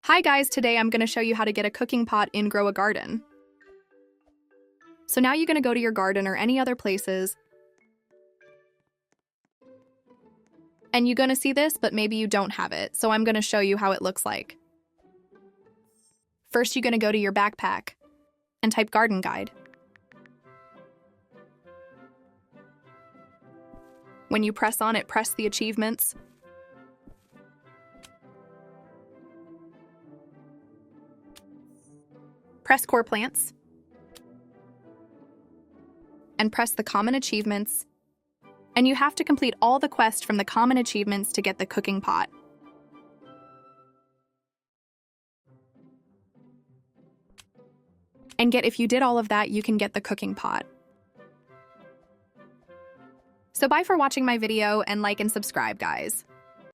Hi guys, today I'm going to show you how to get a cooking pot in Grow a Garden. So now you're going to go to your garden or any other places, and you're going to see this, but maybe you don't have it, so I'm going to show you how it looks like. First, you're going to go to your backpack and type garden guide. When you press on it, press the achievements. Press core plants. And press the common achievements. And you have to complete all the quests from the common achievements to get the cooking pot. And if you did all of that, you can get the cooking pot. So bye for watching my video, and like and subscribe, guys.